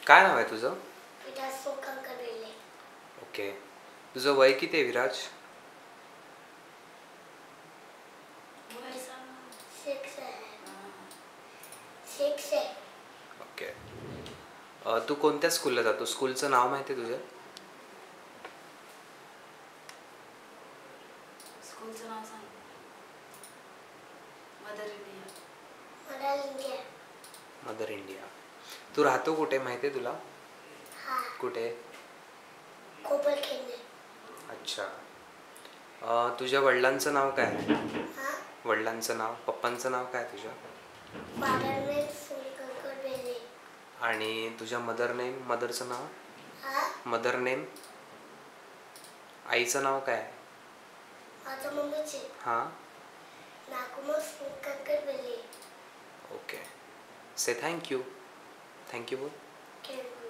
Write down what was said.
काय नाव आहे तुझं? विराज सुकांकर बेले. ओके. तुझं वय किती आहे विराज? 6 आहे. ओके. तू कोणत्या स्कूलला जातो? स्कूलचं नाव माहिती आहे तुझं? स्कूलचं नाव सांग. Mother India. Mother India. तू राहतो कुठे माहिती आहे तुला? हा, कुठे? कोपरखेडणे. अच्छा. तुझ्या वडिलांचं नाव काय आहे? हा, वडिलांचं नाव, पप्पांचं नाव काय आहे तुझ्या? फादर सुकांकर बेले. आणि तुझ्या मदर नेम, मदरचं नाव? हा, मदर नेम, आईचं नाव काय आहे? माझ्या मम्मीचे हां. नागुमा सुकांकर बेले. ओके. Say thank you. थँक्यू बोल. थँक्यू.